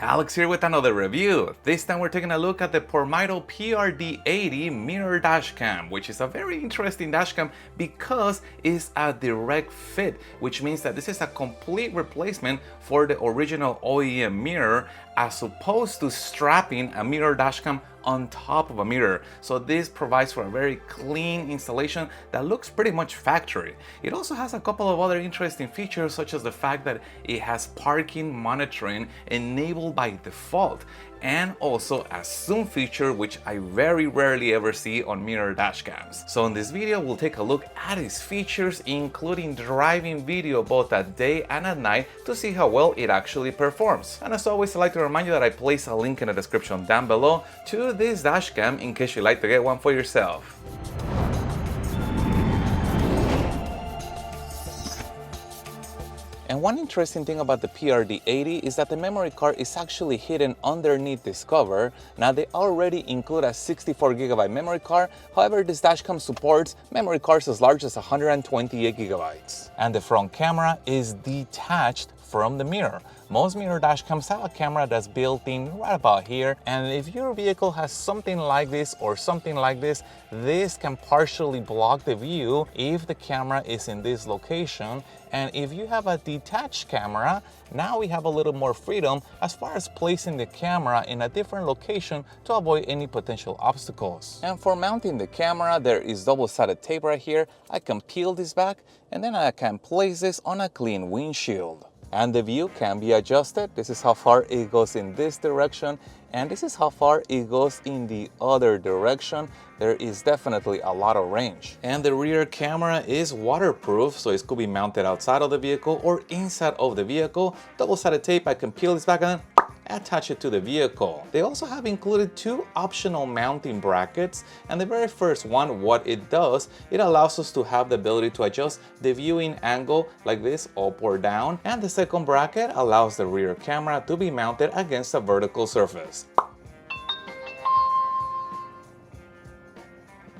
Alex here with another review. This time we're taking a look at the Pormido PRD80 mirror dashcam, which is a very interesting dashcam because it's a direct fit, which means that this is a complete replacement for the original OEM mirror as opposed to strapping a mirror dashcam on top of a mirror. So this provides for a very clean installation that looks pretty much factory. It also has a couple of other interesting features, such as the fact that it has parking monitoring enabled by default, and also a zoom feature, which I very rarely ever see on mirror dashcams. So in this video, we'll take a look at its features, including driving video both at day and at night, to see how well it actually performs. And as always, I'd like to remind you that I place a link in the description down below to this dashcam in case you'd like to get one for yourself. And one interesting thing about the PRD80 is that the memory card is actually hidden underneath this cover. Now they already include a 64GB memory card, however this dashcam supports memory cards as large as 128GB. And the front camera is detached from the mirror. Most mirror dashcams have a camera that's built in right about here, and if your vehicle has something like this or something like this, this can partially block the view if the camera is in this location. And if you have a detached camera, now we have a little more freedom as far as placing the camera in a different location to avoid any potential obstacles. And for mounting the camera, there is double-sided tape right here. I can peel this back and then I can place this on a clean windshield. And the view can be adjusted. This is how far it goes in this direction, and this is how far it goes in the other direction. There is definitely a lot of range. And the rear camera is waterproof, so it could be mounted outside of the vehicle or inside of the vehicle. Double-sided tape, I can peel this back and attach it to the vehicle. They also have included two optional mounting brackets, and the very first one, what it does, it allows us to have the ability to adjust the viewing angle like this, up or down, and the second bracket allows the rear camera to be mounted against a vertical surface.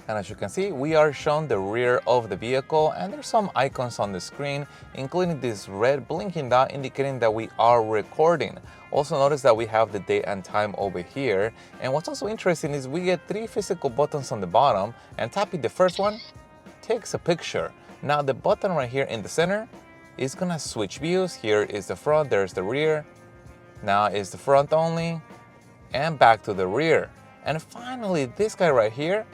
And as you can see, we are shown the rear of the vehicle, and there's some icons on the screen, including this red blinking dot indicating that we are recording. Also notice that we have the date and time over here. And what's also interesting is we get three physical buttons on the bottom, and tapping the first one takes a picture. Now the button right here in the center is gonna switch views. Here is the front, there's the rear. Now is the front only, and back to the rear. And finally, this guy right here,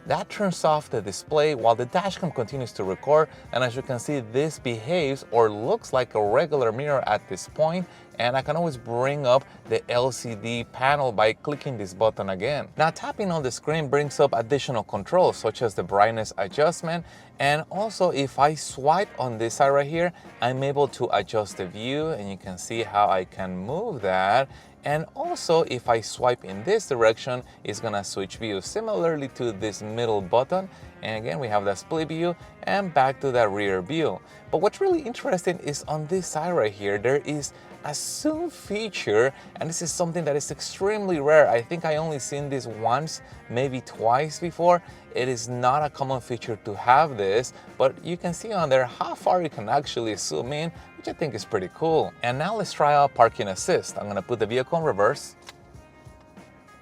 that turns off the display while the dashcam continues to record. And as you can see, this behaves or looks like a regular mirror at this point. And I can always bring up the LCD panel by clicking this button again. Now tapping on the screen brings up additional controls such as the brightness adjustment. And also if I swipe on this side right here, I'm able to adjust the view, and you can see how I can move that. And also if I swipe in this direction, it's gonna switch view similarly to this middle button. And again, we have that split view and back to that rear view. But what's really interesting is on this side right here, there is a zoom feature, and this is something that is extremely rare. I think I only seen this once, maybe twice before. It is not a common feature to have this, but you can see on there how far you can actually zoom in, which I think is pretty cool. And now let's try out parking assist. I'm gonna put the vehicle in reverse.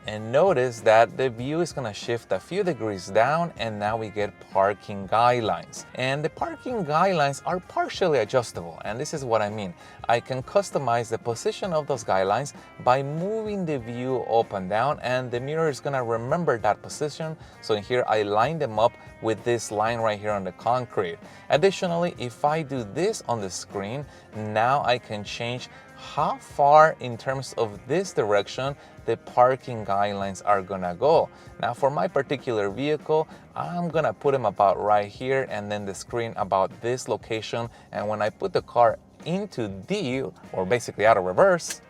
And notice that the view is gonna shift a few degrees down, and now we get parking guidelines. And the parking guidelines are partially adjustable, and this is what I mean. I can customize the position of those guidelines by moving the view up and down, and the mirror is gonna remember that position. So in here, I line them up with this line right here on the concrete. Additionally, if I do this on the screen, now I can change how far in terms of this direction the parking guidelines are gonna go. Now for my particular vehicle, I'm gonna put them about right here, and then the screen about this location. And when I put the car into D, or basically out of reverse,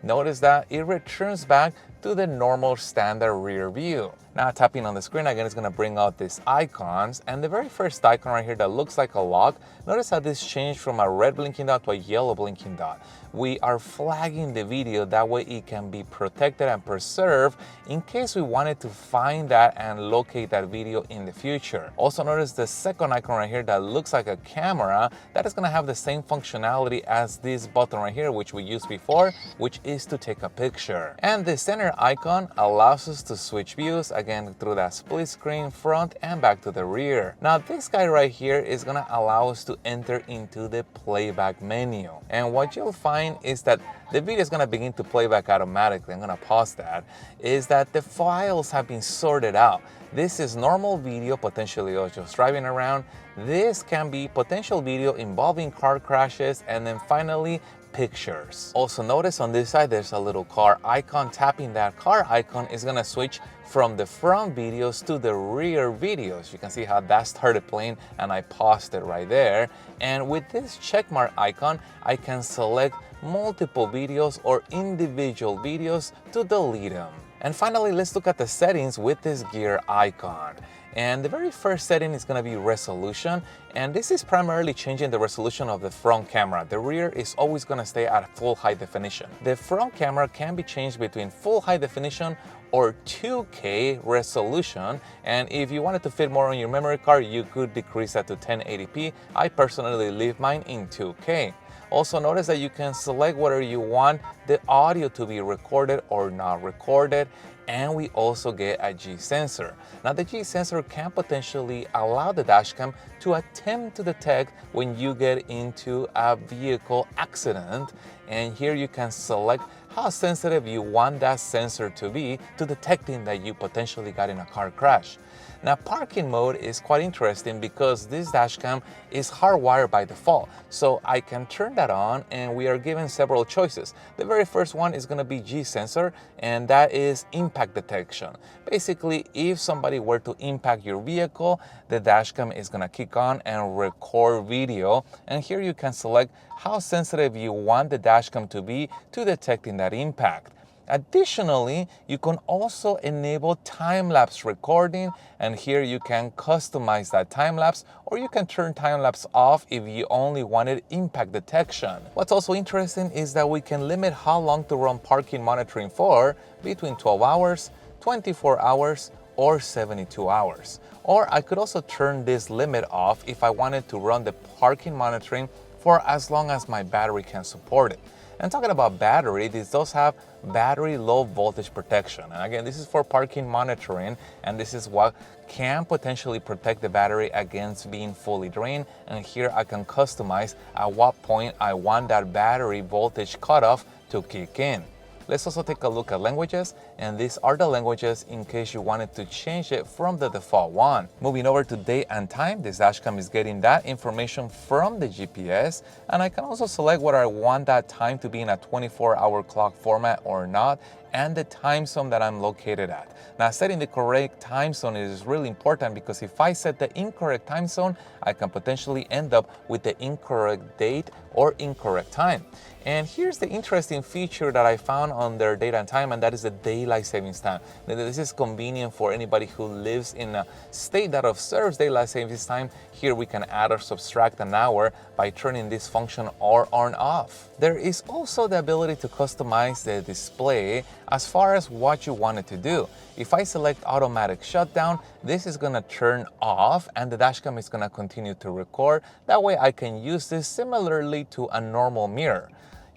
notice that it returns back to the normal standard rear view. Now tapping on the screen again is going to bring out these icons, and the very first icon right here that looks like a lock, notice how this changed from a red blinking dot to a yellow blinking dot. We are flagging the video, that way it can be protected and preserved in case we wanted to find that and locate that video in the future. Also notice the second icon right here that looks like a camera, that is going to have the same functionality as this button right here, which we used before, which is to take a picture. And the center icon allows us to switch views again through that split screen, front and back to the rear. Now this guy right here is going to allow us to enter into the playback menu, and what you'll find is that the video is going to begin to play back automatically. I'm going to pause that. Is that the files have been sorted out. This is normal video, potentially of just driving around. This can be potential video involving car crashes, and then finally pictures. Also notice on this side there's a little car icon. Tapping that car icon is going to switch from the front videos to the rear videos. You can see how that started playing, and I paused it right there. And with this checkmark icon, I can select multiple videos or individual videos to delete them. And finally, let's look at the settings with this gear icon. And the very first setting is going to be resolution, and this is primarily changing the resolution of the front camera. The rear is always going to stay at full high definition. The front camera can be changed between full high definition or 2K resolution, and if you wanted to fit more on your memory card, you could decrease that to 1080p. I personally leave mine in 2K. Also notice that you can select whether you want the audio to be recorded or not recorded, and we also get a G sensor. Now the G sensor can potentially allow the dashcam to attempt to detect when you get into a vehicle accident, and here you can select how sensitive you want that sensor to be to detecting that you potentially got in a car crash. Now parking mode is quite interesting because this dashcam is hardwired by default, so I can turn that on, and we are given several choices. The very first one is going to be G sensor, and that is impact detection. Basically, if somebody were to impact your vehicle, the dashcam is going to kick on and record video, and here you can select how sensitive you want the dashcam to be to detecting that impact. Additionally, you can also enable time-lapse recording, and here you can customize that time-lapse, or you can turn time-lapse off if you only wanted impact detection. What's also interesting is that we can limit how long to run parking monitoring for, between 12 hours, 24 hours, or 72 hours. Or I could also turn this limit off if I wanted to run the parking monitoring for as long as my battery can support it. And talking about battery, this does have battery low voltage protection. And again, this is for parking monitoring, and this is what can potentially protect the battery against being fully drained. And here I can customize at what point I want that battery voltage cutoff to kick in. Let's also take a look at languages, and these are the languages in case you wanted to change it from the default one. Moving over to date and time, this dashcam is getting that information from the GPS, and I can also select whether I want that time to be in a 24-hour clock format or not, and the time zone that I'm located at. Now, setting the correct time zone is really important because if I set the incorrect time zone, I can potentially end up with the incorrect date or incorrect time. And here's the interesting feature that I found on their date and time, and that is the daylight savings time. Now, this is convenient for anybody who lives in a state that observes daylight savings time. Here we can add or subtract an hour by turning this function on or off. There is also the ability to customize the display as far as what you want it to do. If I select automatic shutdown, this is going to turn off and the dashcam is going to continue to record. That way I can use this similarly to a normal mirror.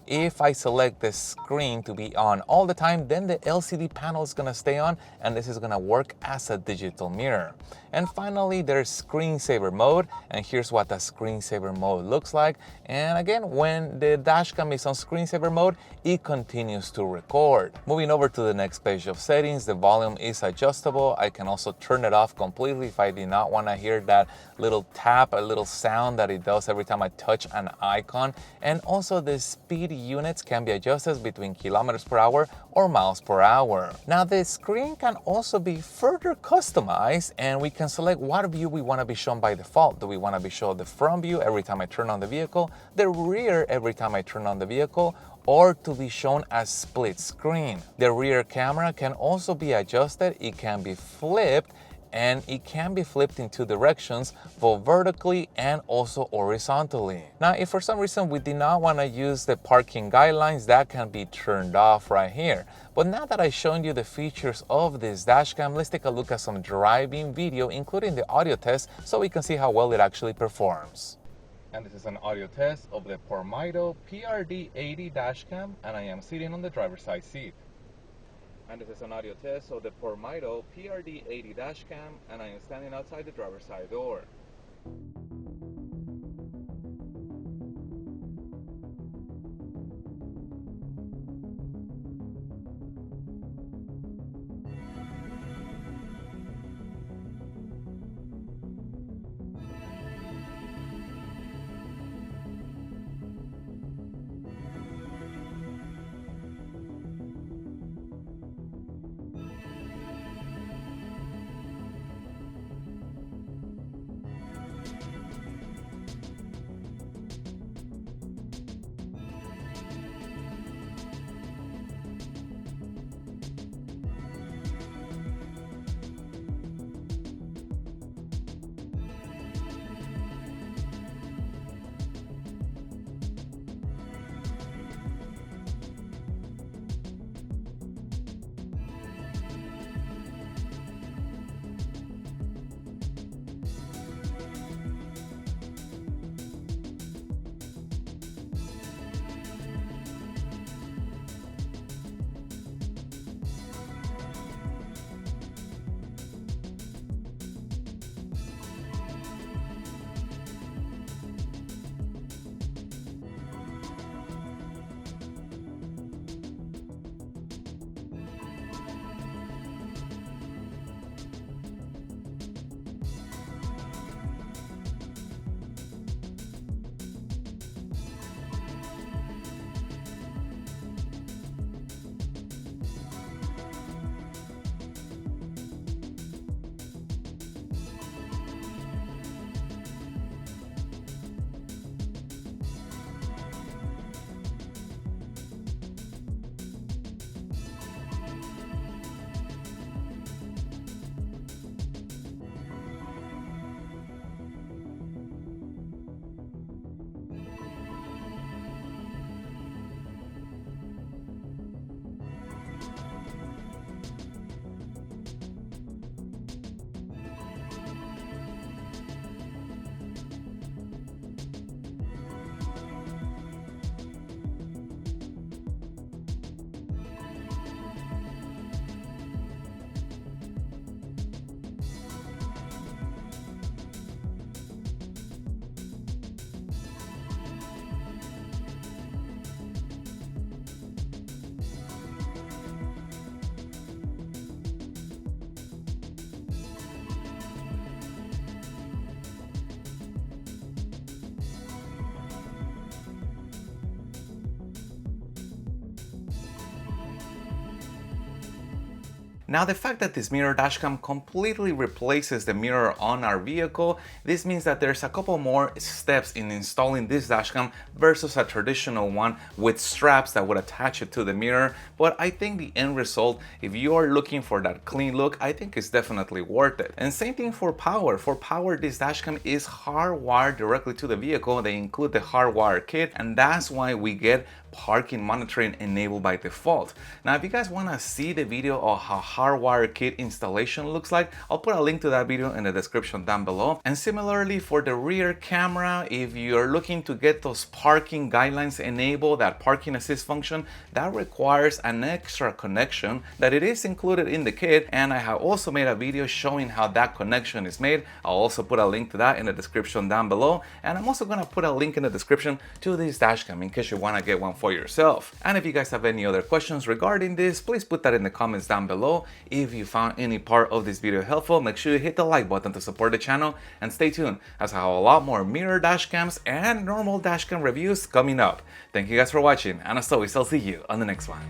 If I select the screen to be on all the time, then the LCD panel is going to stay on, and this is going to work as a digital mirror. And finally, there's screensaver mode, and here's what the screensaver mode looks like. And again, when the dashcam is on screensaver mode, it continues to record. Moving over to the next page of settings, the volume is adjustable. I can also turn it off completely if I did not want to hear that little tap, a little sound that it does every time I touch an icon. And also the speed units can be adjusted between kilometers per hour or miles per hour. Now the screen can also be further customized, and we can select what view we want to be shown by default. Do we want to be shown the front view every time I turn on the vehicle, the rear every time I turn on the vehicle, or to be shown as split screen. The rear camera can also be adjusted. It can be flipped, and it can be flipped in two directions, both vertically and also horizontally. Now, if for some reason we did not want to use the parking guidelines, that can be turned off right here. But now that I've shown you the features of this dashcam, let's take a look at some driving video, including the audio test, so we can see how well it actually performs. And this is an audio test of the Pormido PRD80 dashcam, and I am sitting on the driver's side seat. And this is an audio test of the Pormido PRD80 dashcam, and I am standing outside the driver's side door. Now, the fact that this mirror dashcam completely replaces the mirror on our vehicle, this means that there's a couple more steps in installing this dashcam versus a traditional one with straps that would attach it to the mirror. But I think the end result, if you are looking for that clean look, I think it's definitely worth it. And same thing for power. For power, this dashcam is hardwired directly to the vehicle. They include the hardwire kit, and that's why we get parking monitoring enabled by default. Now, if you guys want to see the video of how hardwire kit installation looks like, I'll put a link to that video in the description down below. And similarly for the rear camera, if you're looking to get those parking guidelines enabled, that parking assist function, that requires an extra connection that it is included in the kit, and I have also made a video showing how that connection is made. I'll also put a link to that in the description down below, and I'm also going to put a link in the description to this dashcam in case you want to get one for yourself. And if you guys have any other questions regarding this, please put that in the comments down below. If you found any part of this video helpful, make sure you hit the like button to support the channel, and stay tuned as I have a lot more mirror dashcams and normal dashcam reviews coming up. Thank you guys for watching, and as always, I'll see you on the next one.